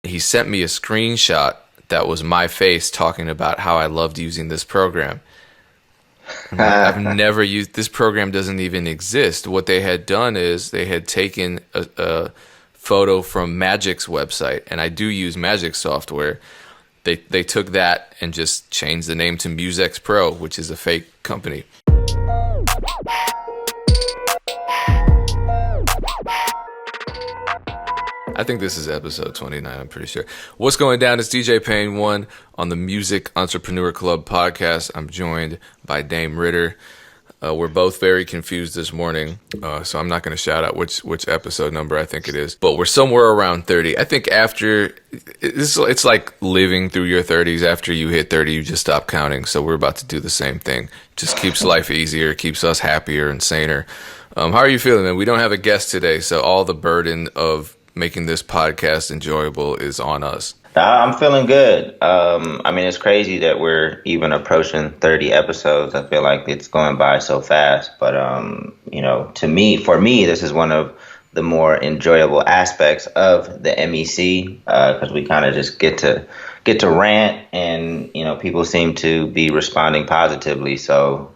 He sent me a screenshot that was my face talking about how I loved using this program. I'm like, I've never used this program, doesn't even exist. What they had done is they had taken a photo from Magic's website, and I do use Magic software. They took that and just changed the name to Musex Pro, which is a fake company. I think this is episode 29, I'm pretty sure. What's going down? It's DJ Payne 1 on the Music Entrepreneur Club podcast. I'm joined by Dame Ritter. We're both very confused this morning, so I'm not going to shout out which episode number I think it is. But we're somewhere around 30. I think after, it's like living through your 30s. After you hit 30, you just stop counting. So we're about to do the same thing. Just keeps life easier, keeps us happier and saner. How are you feeling, man? We don't have a guest today, so all the burden of making this podcast enjoyable is on us. I'm feeling good. I mean, it's crazy that we're even approaching 30 episodes. I feel like it's going by so fast. But, for me, this is one of the more enjoyable aspects of the MEC because we kind of just get to rant and, people seem to be responding positively. So,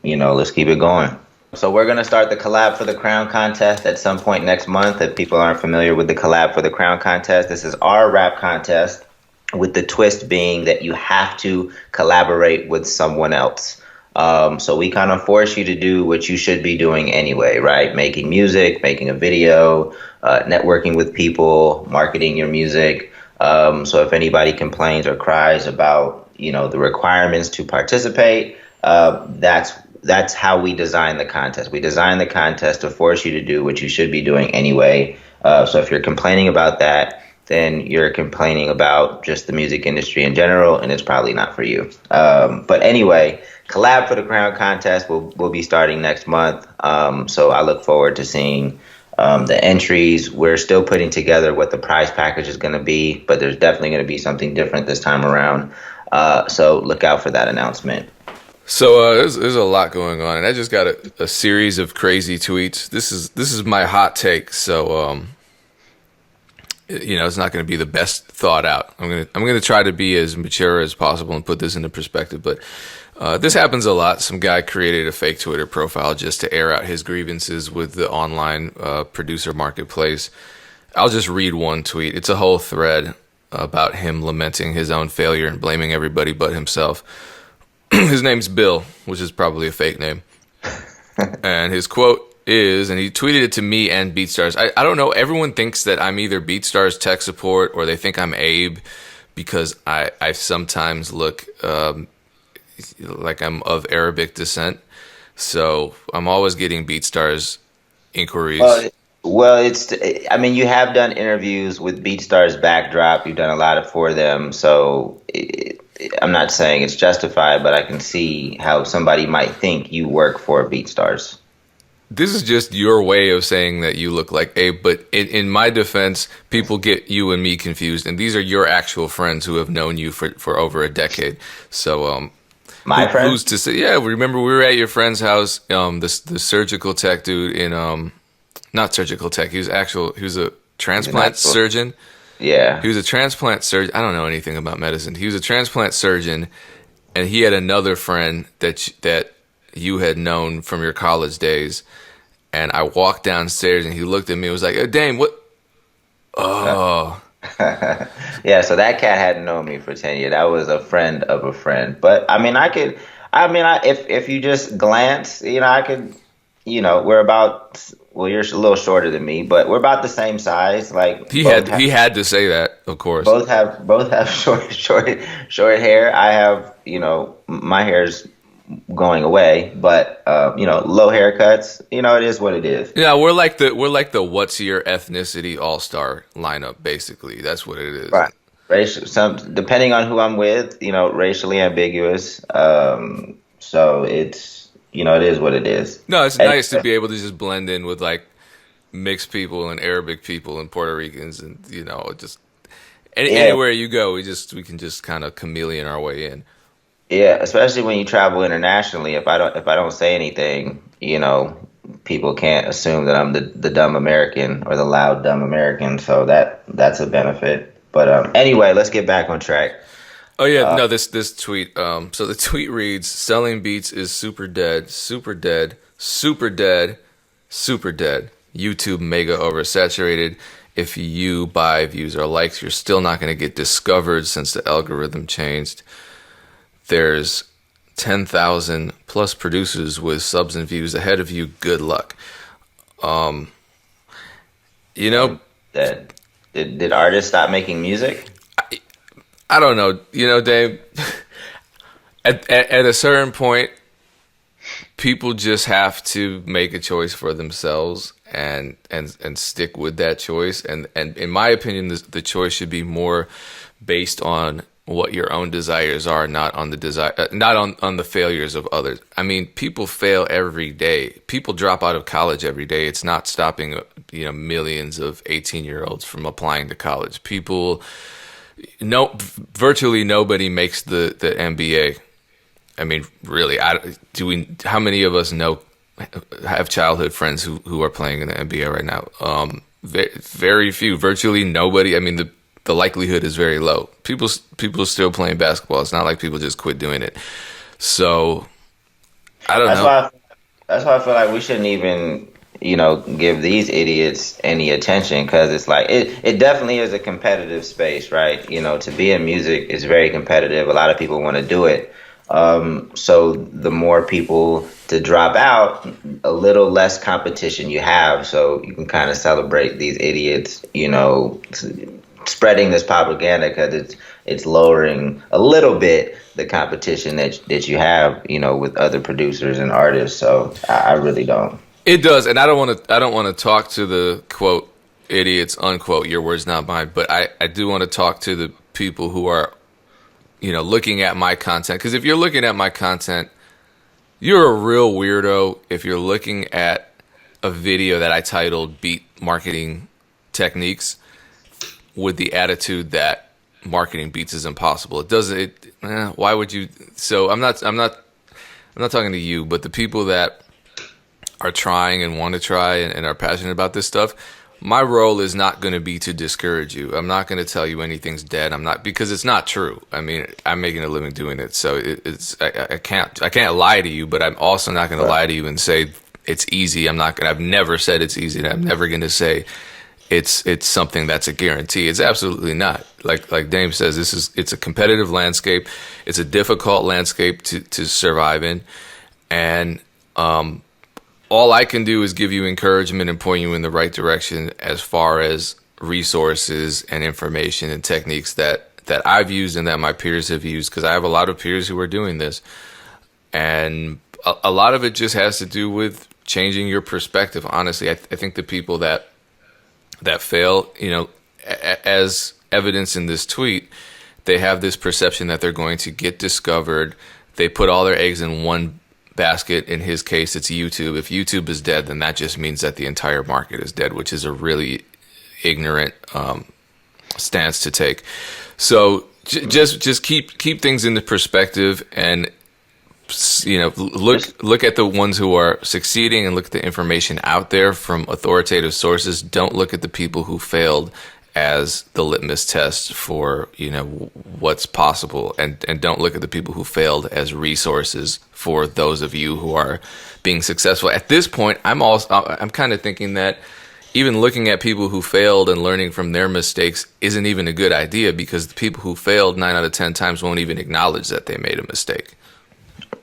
let's keep it going. So we're going to start the Collab for the Crown contest at some point next month. If people aren't familiar with the Collab for the Crown contest, this is our rap contest with the twist being that you have to collaborate with someone else. So we kind of force you to do what you should be doing anyway, right? Making music, making a video, networking with people, marketing your music. So if anybody complains or cries about, the requirements to participate, that's how we design the contest. We design the contest to force you to do what you should be doing anyway. So if you're complaining about that, then you're complaining about just the music industry in general, and it's probably not for you. But anyway, Collab for the Crown contest will be starting next month. So I look forward to seeing the entries. We're still putting together what the prize package is going to be, but there's definitely going to be something different this time around. So look out for that announcement. So there's a lot going on, and I just got a series of crazy tweets. This is my hot take, so it's not going to be the best thought out. I'm gonna try to be as mature as possible and put this into perspective. But this happens a lot. Some guy created a fake Twitter profile just to air out his grievances with the online producer marketplace. I'll just read one tweet. It's a whole thread about him lamenting his own failure and blaming everybody but himself. His name's Bill, which is probably a fake name. And his quote is, and he tweeted it to me and BeatStars. I don't know. Everyone thinks that I'm either BeatStars tech support or they think I'm Abe because I sometimes look like I'm of Arabic descent. So I'm always getting BeatStars inquiries. Well, you have done interviews with BeatStars Backdrop. You've done a lot for them. So I'm not saying it's justified, but I can see how somebody might think you work for BeatStars. This is just your way of saying that you look like Abe, but in my defense, people get you and me confused, and these are your actual friends who have known you for over a decade. So, my friend? Who's to say? Yeah, remember we were at your friend's house, the surgical tech dude in, not surgical tech, he was a transplant surgeon. Yeah. He was a transplant surgeon. I don't know anything about medicine. He was a transplant surgeon, and he had another friend that you had known from your college days. And I walked downstairs, and he looked at me and was like, "Hey, Dame, what?" Oh. Yeah, so that cat hadn't known me for 10 years. That was a friend of a friend. But, if you just glance, I could, we're about... Well, you're a little shorter than me, but we're about the same size. Like he had to say that, of course. Both have short hair. I have, my hair's going away, but low haircuts. It is what it is. Yeah, we're like the what's your ethnicity all-star lineup. Basically, that's what it is. Right. Depending on who I'm with, racially ambiguous. So it's. It is what it is. No, it's nice to be able to just blend in with like mixed people and Arabic people and Puerto Ricans and just anywhere you go, we can just kind of chameleon our way in. Yeah, especially when you travel internationally. If I don't say anything, people can't assume that I'm the dumb American or the loud dumb American. So that's a benefit. But anyway, let's get back on track. Oh yeah, no, this tweet. So the tweet reads: "Selling beats is super dead, super dead, super dead, super dead. YouTube mega oversaturated. If you buy views or likes, you're still not going to get discovered since the algorithm changed. There's 10,000 plus producers with subs and views ahead of you. Good luck." You know, That did artists stop making music? I don't know. You know, Dave, at a certain point, people just have to make a choice for themselves and stick with that choice. And in my opinion, the choice should be more based on what your own desires are, not on the not on the failures of others. I mean, people fail every day. People drop out of college every day. It's not stopping, millions of 18-year-olds from applying to college. No, virtually nobody makes the MBA. I mean, really, how many of us have childhood friends who are playing in the NBA right now? Very few, virtually nobody. I mean, the likelihood is very low. People still playing basketball. It's not like people just quit doing it. So I don't know. That's why I feel like we shouldn't even, give these idiots any attention, because it's like it definitely is a competitive space, right? To be in music is very competitive. A lot of people want to do it. So the more people to drop out, a little less competition you have. So you can kind of celebrate these idiots, spreading this propaganda, because it's lowering a little bit the competition that you have, with other producers and artists. So I really don't. It does, and I don't want to talk to the quote idiots unquote. Your words, not mine. But I do want to talk to the people who are, looking at my content. Because if you're looking at my content, you're a real weirdo if you're looking at a video that I titled "Beat Marketing Techniques" with the attitude that marketing beats is impossible. It doesn't. Why would you? So I'm not talking to you, but the people that are trying and want to try and are passionate about this stuff. My role is not going to be to discourage you. I'm not going to tell you anything's dead. I'm not, because it's not true. I mean, I'm making a living doing it, so I can't lie to you, but I'm also not going to lie to you and say it's easy. I've never said it's easy, and I'm never going to say it's something that's a guarantee. It's absolutely not. Like Dame says, it's a competitive landscape. It's a difficult landscape to survive in, and all I can do is give you encouragement and point you in the right direction as far as resources and information and techniques that I've used and that my peers have used, because I have a lot of peers who are doing this. And a lot of it just has to do with changing your perspective. Honestly, I think the people that fail, as evidence in this tweet, they have this perception that they're going to get discovered. They put all their eggs in one basket. In his case, it's YouTube. If YouTube is dead, then that just means that the entire market is dead, which is a really ignorant stance to take. So just keep things into perspective, and look at the ones who are succeeding, and look at the information out there from authoritative sources. Don't look at the people who failed as the litmus test for what's possible, and don't look at the people who failed as resources for those of you who are being successful. At this point, I'm kind of thinking that even looking at people who failed and learning from their mistakes isn't even a good idea, because the people who failed 9 out of 10 times won't even acknowledge that they made a mistake.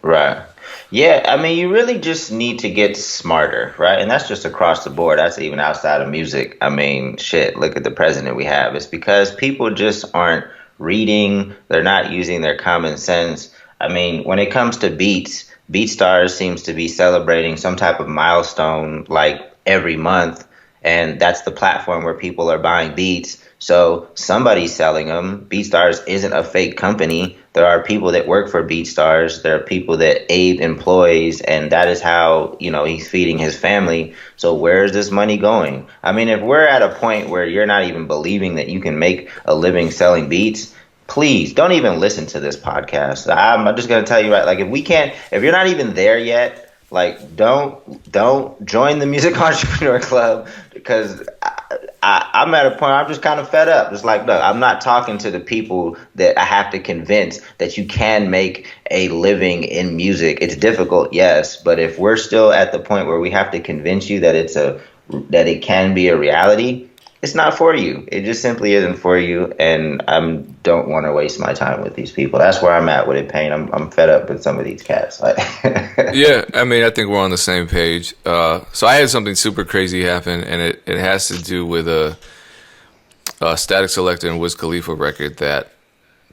Right. Yeah, I mean, you really just need to get smarter, right? And that's just across the board. That's even outside of music. I mean, shit, look at the president we have. It's because people just aren't reading. They're not using their common sense. I mean, when it comes to beats, BeatStars seems to be celebrating some type of milestone like every month. And that's the platform where people are buying beats. So somebody's selling them. BeatStars isn't a fake company. There are people that work for BeatStars. There are people that Abe employs, and that is how, he's feeding his family. So where is this money going? I mean, if we're at a point where you're not even believing that you can make a living selling beats, please don't even listen to this podcast. I'm just going to tell you, right, like if you're not even there yet, like don't join the Music Entrepreneur Club, because I'm at a point where I'm just kind of fed up. It's like, look, I'm not talking to the people that I have to convince that you can make a living in music. It's difficult, yes, but if we're still at the point where we have to convince you that that it can be a reality, it's not for you. It just simply isn't for you, and I don't want to waste my time with these people. That's where I'm at with it, Payne. I'm fed up with some of these cats. Like, Yeah, I mean, I think we're on the same page. So I had something super crazy happen, and it has to do with a Static Selector and Wiz Khalifa record that,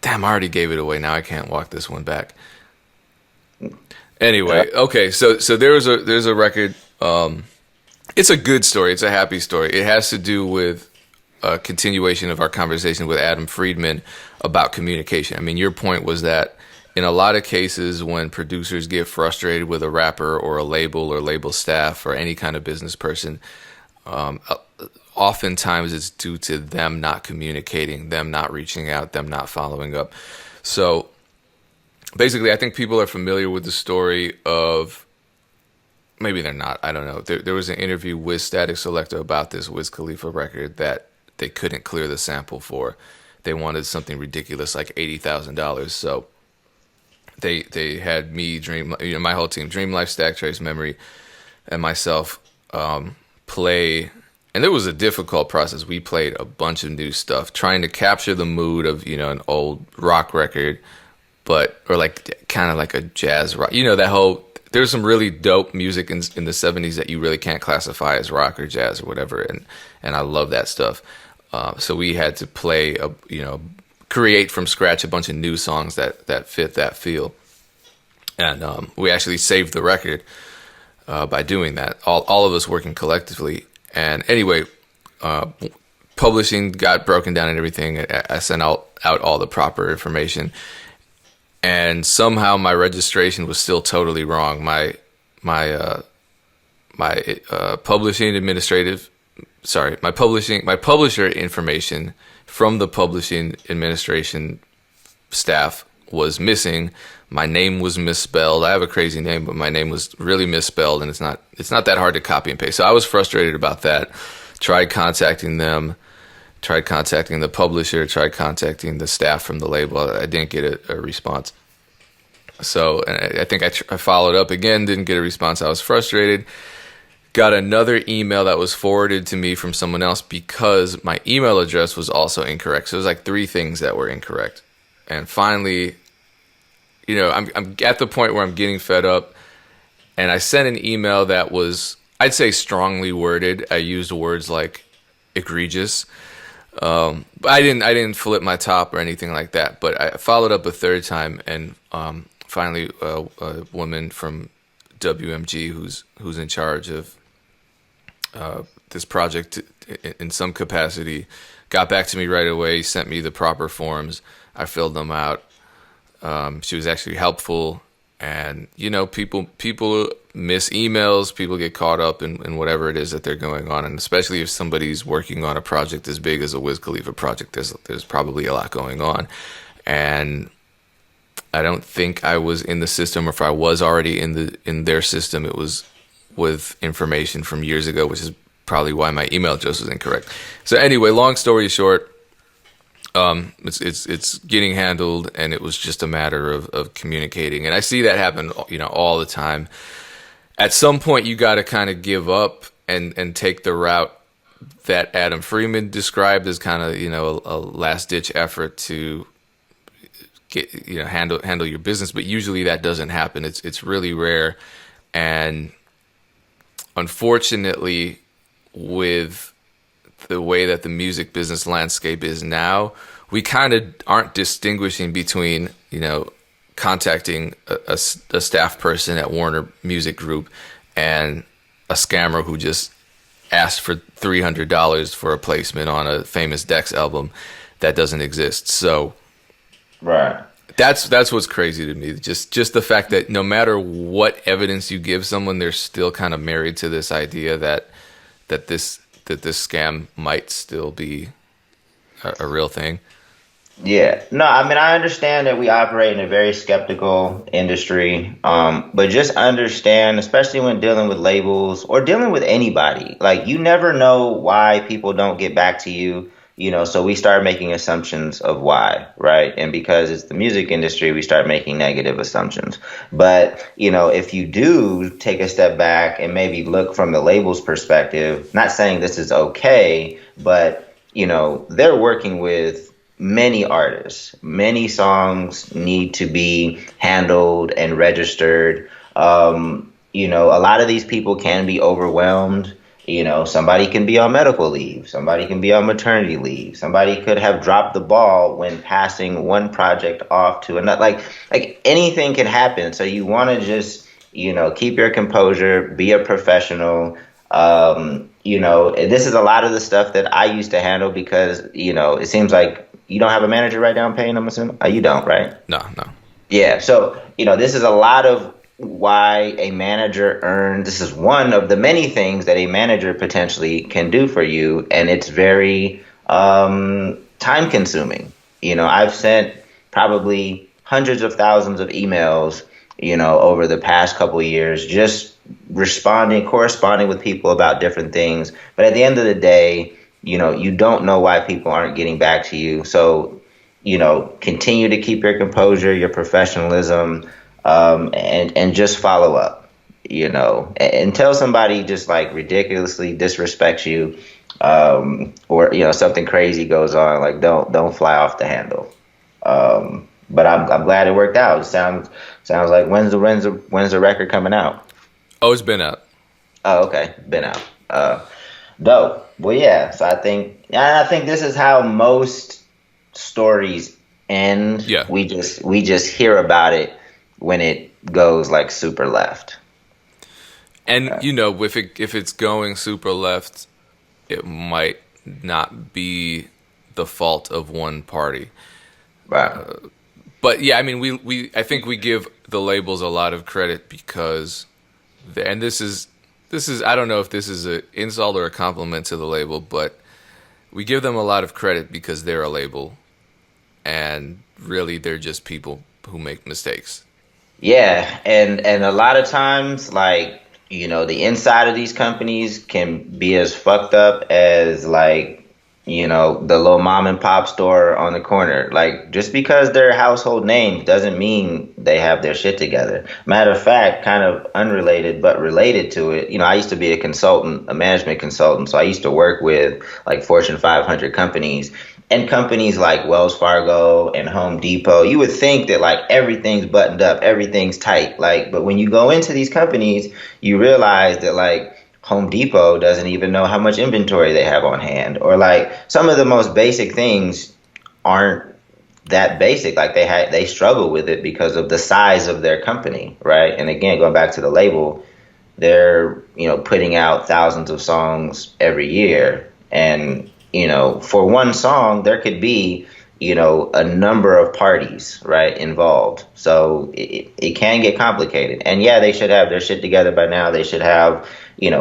damn, I already gave it away. Now I can't walk this one back. Anyway, okay, so there's a record. It's a good story. It's a happy story. It has to do with a continuation of our conversation with Adam Friedman about communication. I mean, your point was that in a lot of cases when producers get frustrated with a rapper or a label or label staff or any kind of business person, oftentimes it's due to them not communicating, them not reaching out, them not following up. So basically, I think people are familiar with the story of, maybe they're not, I don't know. There was an interview with Static Selector about this Wiz Khalifa record that they couldn't clear the sample for. They wanted something ridiculous like $80,000. So they had me, my whole team, Dream Life, Stack Trace Memory, and myself play. And it was a difficult process. We played a bunch of new stuff, trying to capture the mood of, an old rock record, or like kind of like a jazz rock. That whole, there's some really dope music in the 70s that you really can't classify as rock or jazz or whatever. And I love that stuff. So we had to play, create from scratch a bunch of new songs that fit that feel. And we actually saved the record by doing that, all of us working collectively. And anyway, publishing got broken down and everything. I sent out all the proper information. And somehow my registration was still totally wrong. My publisher information from the publishing administration staff was missing. My name was misspelled. I have a crazy name, but my name was really misspelled, and it's not that hard to copy and paste. So I was frustrated about that. Tried contacting them, tried contacting the publisher, tried contacting the staff from the label. I didn't get a response. So I think I followed up again, didn't get a response. I was frustrated. Got another email that was forwarded to me from someone else because my email address was also incorrect. So it was like 3 things that were incorrect. And finally, I'm at the point where I'm getting fed up, and I sent an email that was, I'd say, strongly worded. I used words like egregious. But I didn't flip my top or anything like that. But I followed up a third time, and finally, a woman from WMG who's in charge of this project in some capacity got back to me right away. Sent me the proper forms. I filled them out. She was actually helpful, and people miss emails. People get caught up in whatever it is that they're going on, and especially if somebody's working on a project as big as a Wiz Khalifa project, there's probably a lot going on, and I don't think I was in the system, or if I was already in their system, it was with information from years ago, which is probably why my email address was incorrect. So anyway, long story short, it's getting handled, and it was just a matter of communicating. And I see that happen, all the time. At some point, you got to kind of give up and take the route that Adam Freeman described as kind of, a last ditch effort to get, handle your business. But usually that doesn't happen. It's really rare. And unfortunately, with the way that the music business landscape is now, we kind of aren't distinguishing between, contacting a staff person at Warner Music Group and a scammer who just asked for $300 for a placement on a famous Dex album that doesn't exist. So right. That's what's crazy to me. Just the fact that no matter what evidence you give someone, they're still kind of married to this idea that this scam might still be a real thing. Yeah. No, I mean, I understand that we operate in a very skeptical industry, but just understand, especially when dealing with labels or dealing with anybody, like you never know why people don't get back to you, so we start making assumptions of why, right? And because it's the music industry, we start making negative assumptions. But, if you do take a step back and maybe look from the label's perspective, not saying this is okay, but, they're working with many artists. Many songs need to be handled and registered. A lot of these people can be overwhelmed. Somebody can be on medical leave, somebody can be on maternity leave, somebody could have dropped the ball when passing one project off to another. Like anything can happen. So you want to just, keep your composure, be a professional. This is a lot of the stuff that I used to handle because, it seems like you don't have a manager right now paying, I'm assuming? You don't, right? No, no. Yeah. So, this is a lot of why a manager earns. This is one of the many things that a manager potentially can do for you. And it's very time consuming. I've sent probably hundreds of thousands of emails, over the past couple of years, just corresponding with people about different things. But at the end of the day, you don't know why people aren't getting back to you. So, continue to keep your composure, your professionalism, and just follow up, until somebody just like ridiculously disrespects you, or, something crazy goes on, like don't fly off the handle. But I'm glad it worked out. It sounds like when's the record coming out? Oh, it's been out. Oh, okay, been out. Dope. Well, yeah. So I think this is how most stories end. Yeah. We just hear about it when it goes like super left. And if it's going super left, it might not be the fault of one party. Right. But yeah, I mean, I think we give the labels a lot of credit because, and this is I don't know if this is an insult or a compliment to the label, but we give them a lot of credit because they're a label, and really they're just people who make mistakes. Yeah, and a lot of times, like, the inside of these companies can be as fucked up as like, the little mom and pop store on the corner. Like, just because they're household names doesn't mean they have their shit together. Matter of fact, kind of unrelated but related to it, I used to be a consultant, a management consultant, so I used to work with like Fortune 500 companies. And companies like Wells Fargo and Home Depot, you would think that like everything's buttoned up, everything's tight. Like, but when you go into these companies, you realize that like Home Depot doesn't even know how much inventory they have on hand, or like some of the most basic things aren't that basic. Like they struggle with it because of the size of their company, right? And again, going back to the label, they're putting out thousands of songs every year, and for one song, there could be, a number of parties, right, involved. So it can get complicated. And yeah, they should have their shit together by now. They should have,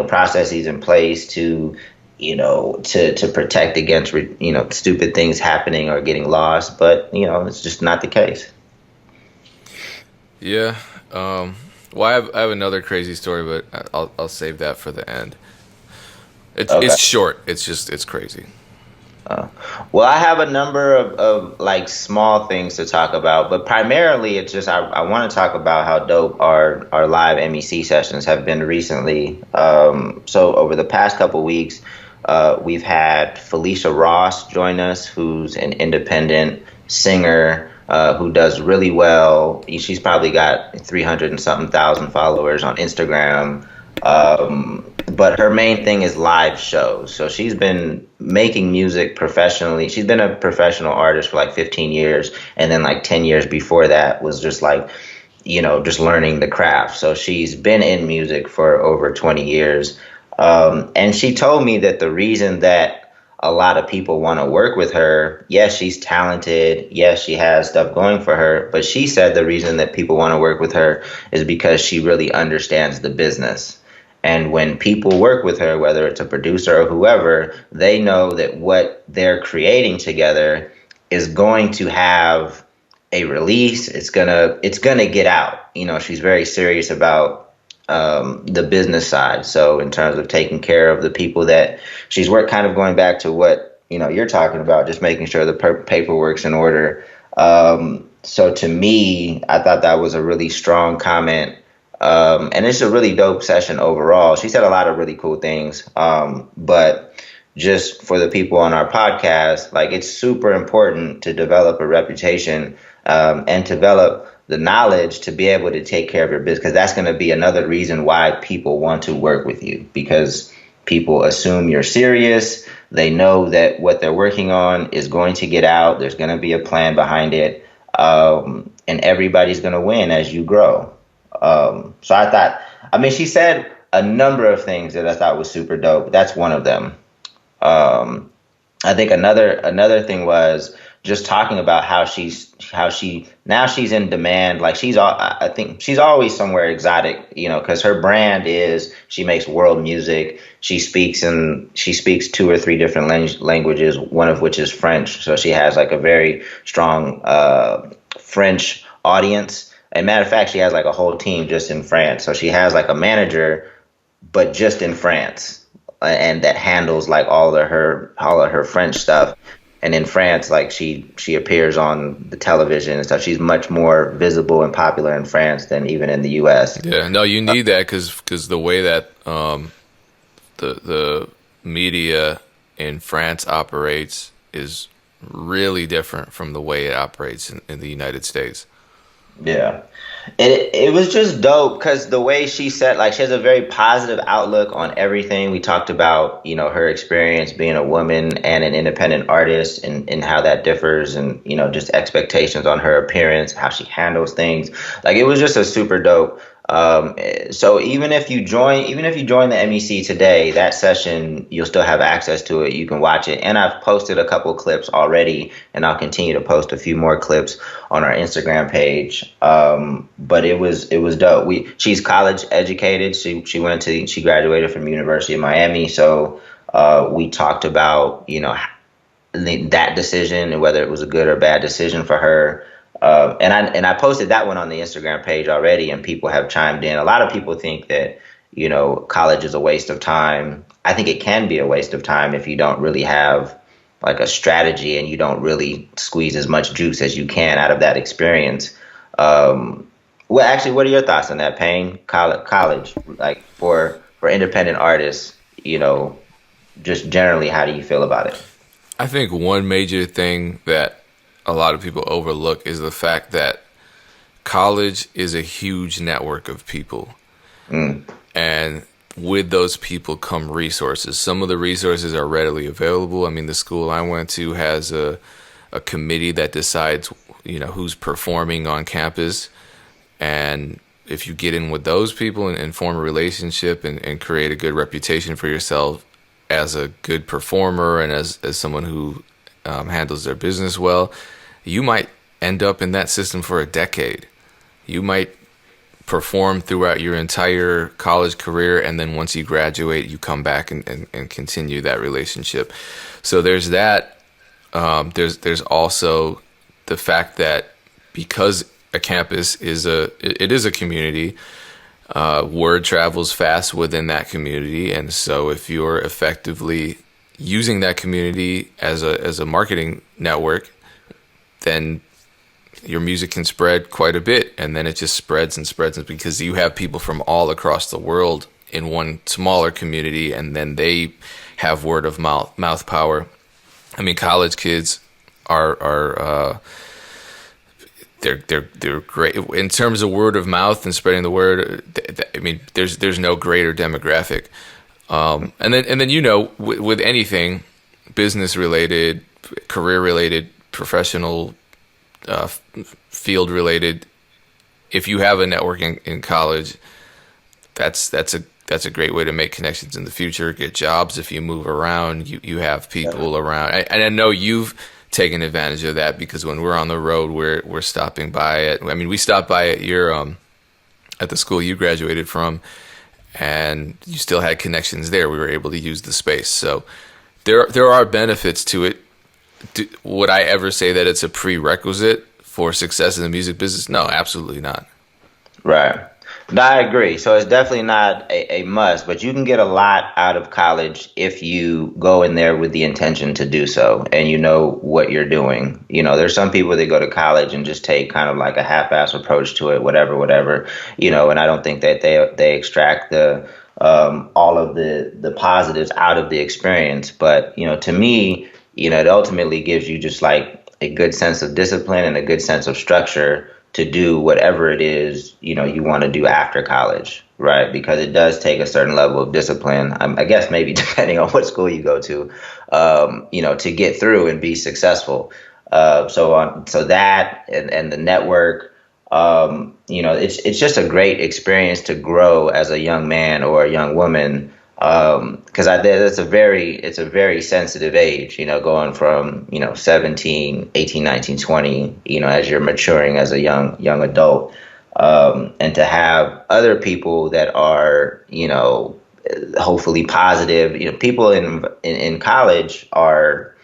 processes in place to, to protect against, stupid things happening or getting lost. But, it's just not the case. Yeah. Well, I have another crazy story, but I'll save that for the end. It's short. It's crazy. Well, I have a number of like small things to talk about, but primarily it's just I want to talk about how dope our live MEC sessions have been recently. So over the past couple weeks, we've had Felicia Ross join us, who's an independent singer who does really well. She's probably got 300 and something thousand followers on Instagram. But her main thing is live shows. So she's been making music professionally. She's been a professional artist for like 15 years. And then like 10 years before that was just like, just learning the craft. So she's been in music for over 20 years. And she told me that the reason that a lot of people want to work with her, yes, she's talented. Yes, she has stuff going for her. But she said the reason that people want to work with her is because she really understands the business. And when people work with her, whether it's a producer or whoever, they know that what they're creating together is going to have a release. It's gonna get out. You know, she's very serious about the business side. So in terms of taking care of the people that she's worked, kind of going back to what you're talking about, just making sure the paperwork's in order. So to me, I thought that was a really strong comment. And it's a really dope session overall. She said a lot of really cool things. But just for the people on our podcast, like, it's super important to develop a reputation, and develop the knowledge to be able to take care of your business, because that's going to be another reason why people want to work with you, because people assume you're serious. They know that what they're working on is going to get out. There's going to be a plan behind it, and everybody's going to win as you grow. So I thought, I mean, she said a number of things that I thought was super dope. That's one of them. I think another thing was just talking about how she now she's in demand. Like, I think she's always somewhere exotic, because her brand is, she makes world music. She speaks 2 or 3 different languages, one of which is French. So she has like a very strong French audience. And matter of fact, she has like a whole team just in France. So she has like a manager, but just in France, and that handles like all of her French stuff. And in France, like, she appears on the television and stuff. She's much more visible and popular in France than even in the U.S. Yeah, no, you need that because the way that the media in France operates is really different from the way it operates in the United States. Yeah. It was just dope because the way she said, like, she has a very positive outlook on everything. We talked about, her experience being a woman and an independent artist, and how that differs, and, just expectations on her appearance, how she handles things. Like, it was just a super dope. So even if you join the MEC today, that session, you'll still have access to it. You can watch it. And I've posted a couple clips already, and I'll continue to post a few more clips on our Instagram page. But it was dope. She's college educated. She graduated from University of Miami. So, we talked about, that decision and whether it was a good or bad decision for her. And I posted that one on the Instagram page already, and people have chimed in. A lot of people think that, college is a waste of time. I think it can be a waste of time if you don't really have like a strategy, and you don't really squeeze as much juice as you can out of that experience. Well, actually, what are your thoughts on that, Payne? College, like, for independent artists, just generally, how do you feel about it? I think one major thing that a lot of people overlook is the fact that college is a huge network of people. And with those people come resources. Some of the resources are readily available. I mean, the school I went to has a committee that decides, who's performing on campus. And if you get in with those people and form a relationship and create a good reputation for yourself as a good performer and as someone who handles their business well, you might end up in that system for a decade. You might perform throughout your entire college career, and then once you graduate, you come back and continue that relationship. So there's that. There's also the fact that because a campus is a community, word travels fast within that community, and so if you're effectively using that community as a marketing network, then your music can spread quite a bit, and then it just spreads and spreads, because you have people from all across the world in one smaller community, and then they have word of mouth power. I mean, college kids are they're great in terms of word of mouth and spreading the word. I mean, there's no greater demographic. And then with anything business related, career related, professional, field related, if you have a network in college, that's a great way to make connections in the future, get jobs. If you move around, you have people around. And I know you've taken advantage of that, because when we're on the road, we're stopping by it. I mean, we stopped by at your at the school you graduated from, and you still had connections there. We were able to use the space. So there are benefits to it. would I ever say that it's a prerequisite for success in the music business? No, absolutely not. Right. No, I agree. So it's definitely not a must, but you can get a lot out of college if you go in there with the intention to do so and you know what you're doing. There's some people that go to college and just take kind of like a half-ass approach to it, whatever, and I don't think that they extract the all of the positives out of the experience. But, to me, it ultimately gives you just like a good sense of discipline and a good sense of structure to do whatever it is, you want to do after college, right? Because it does take a certain level of discipline, I guess maybe depending on what school you go to, to get through and be successful. So that and the network, it's just a great experience to grow as a young man or a young woman. Because it's a very sensitive age, going from, 17, 18, 19, 20, as you're maturing as a young adult. And to have other people that are, hopefully positive, people in college are,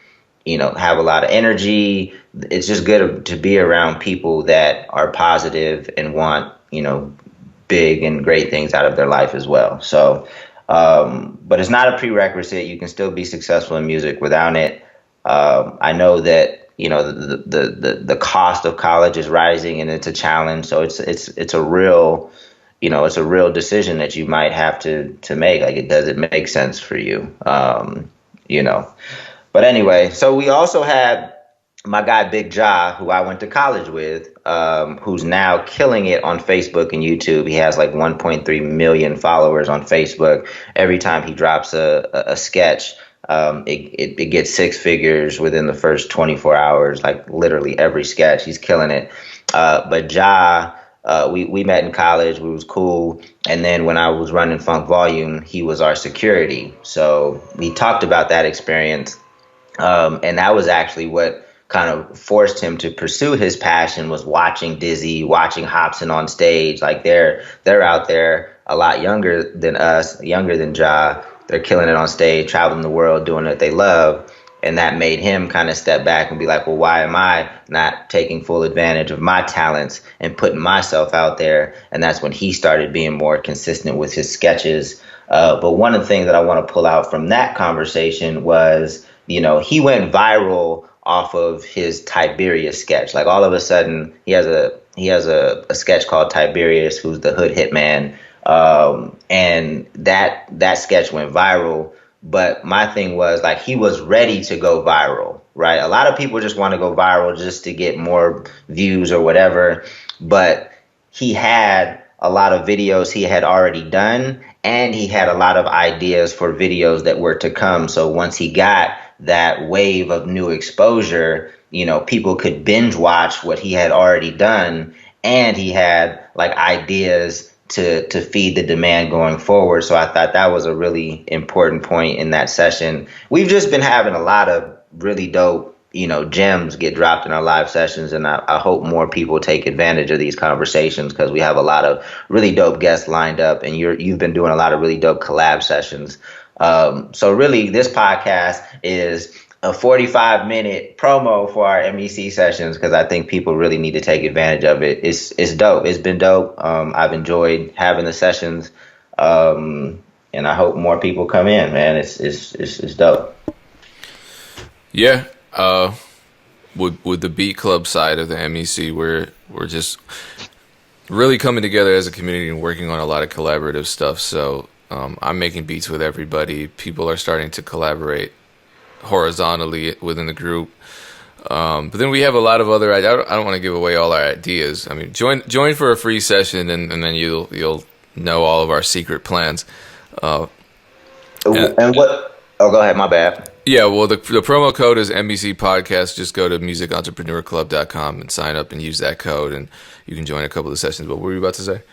have a lot of energy. It's just good to be around people that are positive and want, big and great things out of their life as well. So, but it's not a prerequisite. You can still be successful in music without it. I know that the cost of college is rising and it's a challenge. So it's a real decision that you might have to make. Like, does it make sense for you? But anyway, so we also had my guy Big Ja, who I went to college with, who's now killing it on Facebook and YouTube. He has like 1.3 million followers on Facebook. Every time he drops a sketch, it gets six figures within the first 24 hours, like literally every sketch. He's killing it. But Ja, we met in college. We was cool. And then when I was running Funk Volume, he was our security. So we talked about that experience. And that was actually what kind of forced him to pursue his passion, was watching Dizzy, watching Hobson on stage. Like they're out there a lot younger than us, younger than Ja. They're killing it on stage, traveling the world, doing what they love. And that made him kind of step back and be like, well, why am I not taking full advantage of my talents and putting myself out there? And that's when he started being more consistent with his sketches. But one of the things that I want to pull out from that conversation was, he went viral off of his Tiberius sketch. Like all of a sudden he has a sketch called Tiberius, who's the hood hitman. And that sketch went viral. But my thing was, like, he was ready to go viral, right? A lot of people just want to go viral just to get more views or whatever. But he had a lot of videos he had already done, and he had a lot of ideas for videos that were to come. So once he got that wave of new exposure, people could binge watch what he had already done, and he had like ideas to feed the demand going forward. So I thought that was a really important point in that session. We've just been having a lot of really dope, gems get dropped in our live sessions, and I hope more people take advantage of these conversations, because we have a lot of really dope guests lined up, and you've been doing a lot of really dope collab sessions. So really, this podcast is a 45-minute promo for our MEC sessions, because I think people really need to take advantage of it. It's dope. It's been dope. I've enjoyed having the sessions, and I hope more people come in. Man, it's dope. Yeah. With the Beat Club side of the MEC, we're just really coming together as a community and working on a lot of collaborative stuff. So I'm making beats with everybody. People are starting to collaborate horizontally within the group. But then we have a lot of other ideas. I don't want to give away all our ideas. I mean, join for a free session, and then you'll know all of our secret plans. And what? Oh, go ahead. My bad. Yeah, well, the promo code is MEC Podcast. Just go to musicentrepreneur.club.com and sign up and use that code, and you can join a couple of sessions. But what were you about to say?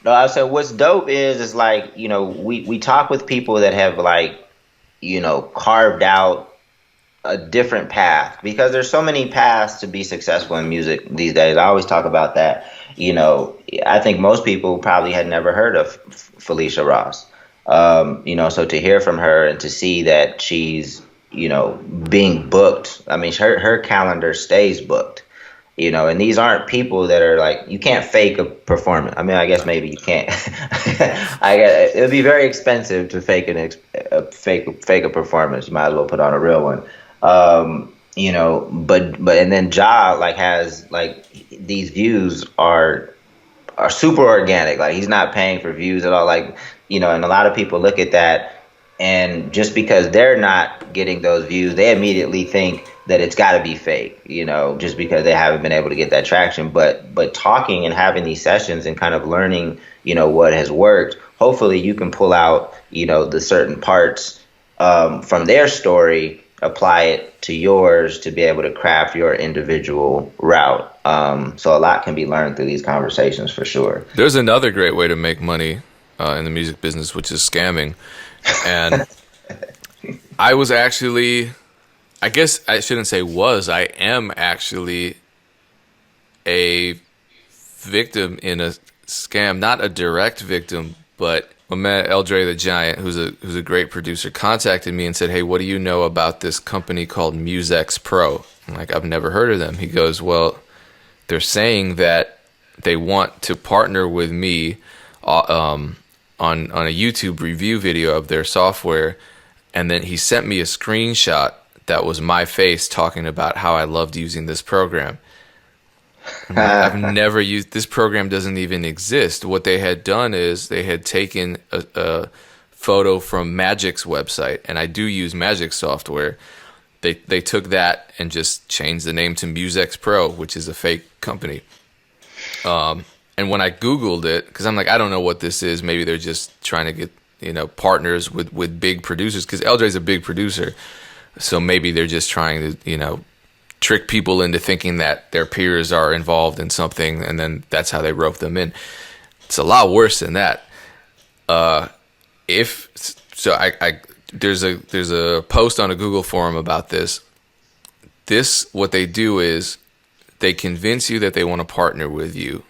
No, I said what's dope is like, we talk with people that have like, carved out a different path, because there's so many paths to be successful in music these days. I always talk about that. I think most people probably had never heard of Felicia Ross. So to hear from her and to see that she's, being booked. I mean, her calendar stays booked. And these aren't people that are like, you can't fake a performance. I mean, I guess maybe you can't. It would be very expensive to fake a performance. You might as well put on a real one. But and then Ja like has like these views are super organic. Like he's not paying for views at all. Like, and a lot of people look at that, and just because they're not getting those views, they immediately think that it's got to be fake, just because they haven't been able to get that traction. But talking and having these sessions and kind of learning, what has worked, hopefully you can pull out, the certain parts from their story, apply it to yours to be able to craft your individual route. So a lot can be learned through these conversations for sure. There's another great way to make money in the music business, which is scamming. And I was actually, I guess I shouldn't say was, I am actually a victim in a scam, not a direct victim, but my man Eldre the Giant, who's a great producer, contacted me and said, "Hey, what do you know about this company called Musex Pro?" I'm like, "I've never heard of them." He goes, "Well, they're saying that they want to partner with me on a YouTube review video of their software." And then he sent me a screenshot that was my face talking about how I loved using this program. I'm like, I've never used this program, doesn't even exist. What they had done is they had taken a photo from Magic's website, and I do use Magic software. They took that and just changed the name to Musex Pro, which is a fake company. And when I Googled it, because I'm like, I don't know what this is. Maybe they're just trying to get, partners with big producers, because Eldre's a big producer. So maybe they're just trying to, trick people into thinking that their peers are involved in something, and then that's how they rope them in. It's a lot worse than that. There's a post on a Google forum about this. What they do is they convince you that they want to partner with you,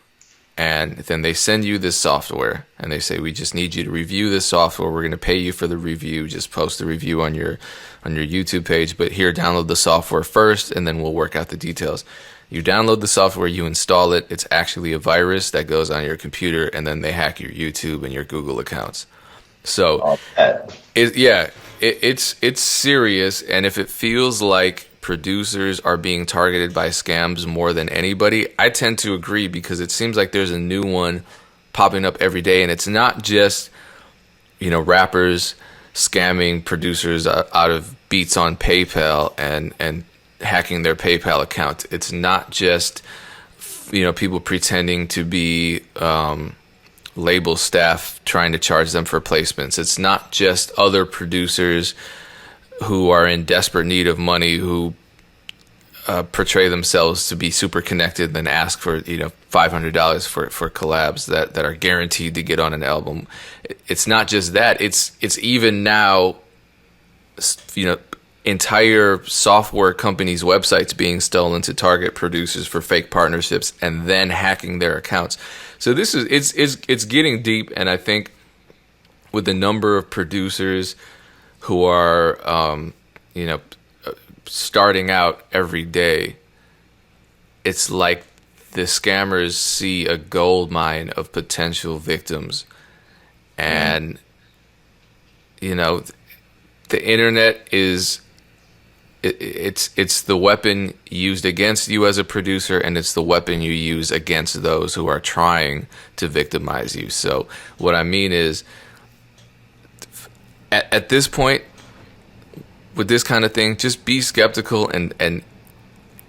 and then they send you this software, and they say, "We just need you to review this software. We're going to pay you for the review. Just post the review on your YouTube page. But here, download the software first, and then we'll work out the details." You download the software, you install it. It's actually a virus that goes on your computer, and then they hack your YouTube and your Google accounts. So, it's serious. And if it feels like producers are being targeted by scams more than anybody, I tend to agree, because it seems like there's a new one popping up every day, and it's not just rappers scamming producers out of beats on PayPal and hacking their PayPal account. It's not just people pretending to be label staff trying to charge them for placements. It's not just other producers who are in desperate need of money who portray themselves to be super connected, then ask for $500 for collabs that are guaranteed to get on an album. It's not just that. It's even now entire software companies' websites being stolen to target producers for fake partnerships and then hacking their accounts. So this is it's getting deep, and I think with the number of producers who are starting out every day, it's like the scammers see a gold mine of potential victims. And the internet is it's the weapon used against you as a producer, and it's the weapon you use against those who are trying to victimize you. So what I mean is, at this point, with this kind of thing, just be skeptical, and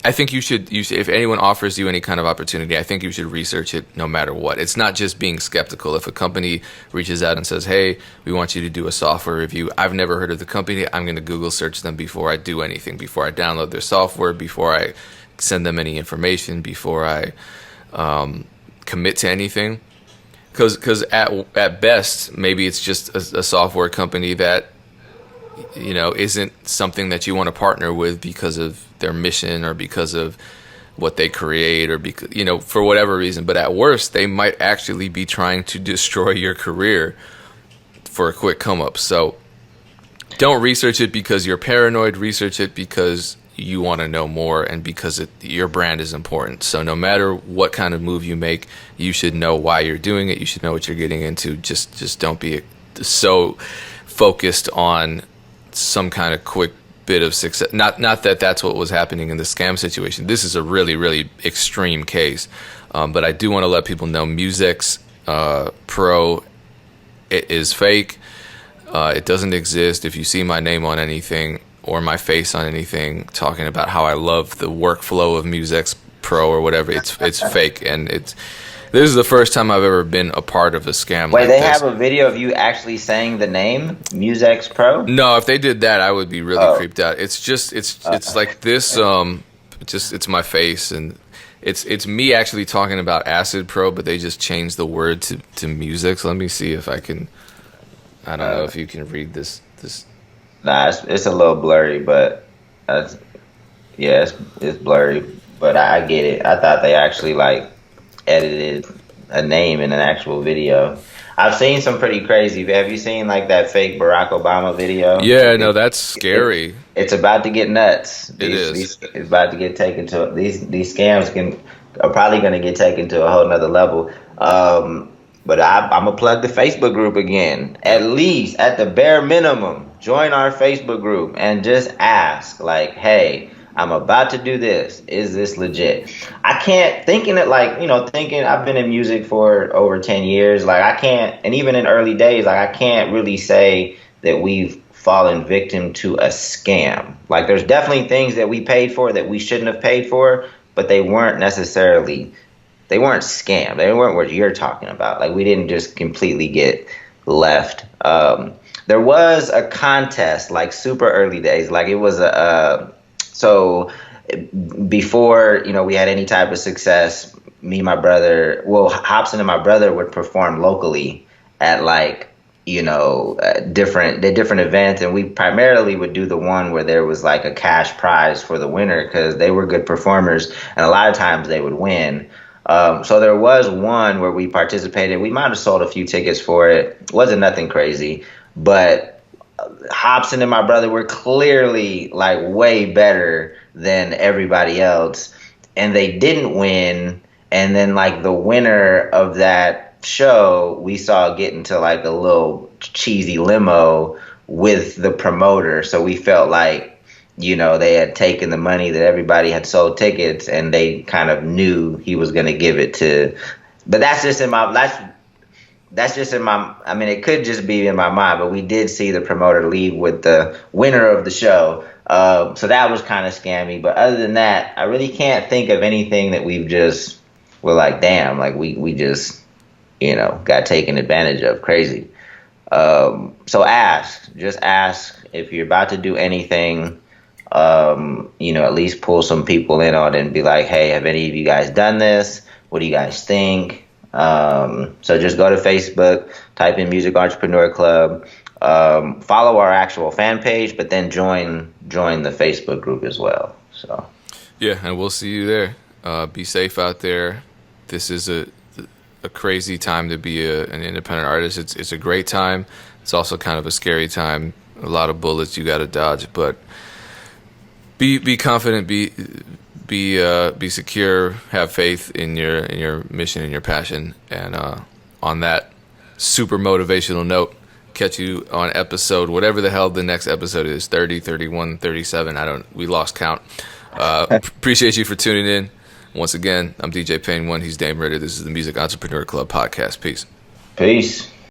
I think you should, if anyone offers you any kind of opportunity, I think you should research it no matter what. It's not just being skeptical. If a company reaches out and says, "Hey, we want you to do a software review," I've never heard of the company. I'm going to Google search them before I do anything, before I download their software, before I send them any information, before I commit to anything. Because at best, maybe it's just a software company that isn't something that you want to partner with because of their mission or because of what they create, or because for whatever reason. But at worst, they might actually be trying to destroy your career for a quick come up. So Don't research it because you're paranoid. Research it because you want to know more and because your brand is important. So no matter what kind of move you make, you should know why you're doing it. You should know what you're getting into. Just don't be so focused on some kind of quick bit of success. Not that that's what was happening in the scam situation. This is a really, really extreme case. But I do want to let people know Musics Pro is fake. It doesn't exist. If you see my name on anything or my face on anything talking about how I love the workflow of Musics Pro or whatever, it's fake. And this is the first time I've ever been a part of a scam. Wait, like they this. have a video of you actually saying the name Musics Pro? No, if they did that, I would be really creeped out. It's just it's like this. It's my face and it's me actually talking about Acid Pro, but they just changed the word to music. So let me see if I can. I don't know if you can read this. Nah, it's a little blurry, but it's blurry. But I get it. I thought they actually like edited a name in an actual video. I've seen some pretty crazy. Have you seen like that fake Barack Obama video? Yeah, no, that's scary. It's about to get nuts. It's about to get taken to these scams are probably going to get taken to a whole nother level. But I'm gonna plug the Facebook group again. At least, at the bare minimum, join our Facebook group and just ask, like, hey, I'm about to do this. Is this legit? I can't, thinking I've been in music for over 10 years. Like, I can't, and even in early days, like, I can't really say that we've fallen victim to a scam. Like, there's definitely things that we paid for that we shouldn't have paid for, but they weren't scammed. They weren't what you're talking about. Like, we didn't just completely get left. There was a contest, like super early days. Like, it was so before, we had any type of success, Hobson and my brother would perform locally at like, different events. And we primarily would do the one where there was like a cash prize for the winner because they were good performers. And a lot of times they would win. So there was one where we participated. We might have sold a few tickets for it. It wasn't nothing crazy, but Hobson and my brother were clearly like way better than everybody else, and they didn't win. And then like the winner of that show, we saw get into like a little cheesy limo with the promoter. So we felt like, they had taken the money that everybody had sold tickets and they kind of knew he was going to give it to, but that's just in my, I mean, it could just be in my mind, but we did see the promoter leave with the winner of the show. So that was kind of scammy. But other than that, I really can't think of anything that we're like, damn, like we just, got taken advantage of. Crazy. So just ask if you're about to do anything. At least pull some people in on it and be like, hey, have any of you guys done this? What do you guys think? So just go to Facebook, type in Music Entrepreneur Club, follow our actual fan page, but then join the Facebook group as well. So yeah, and we'll see you there. Be safe out there. This is a crazy time to be an independent artist. It's a great time. It's also kind of a scary time. A lot of bullets you got to dodge, but be confident, be secure, have faith in your mission and your passion. And on that super motivational note, catch you on episode, whatever the hell the next episode is, 30, 31, 37. We lost count. Appreciate you for tuning in. Once again, I'm DJ Payne 1. He's Dame Ritter. This is the Music Entrepreneur Club podcast. Peace.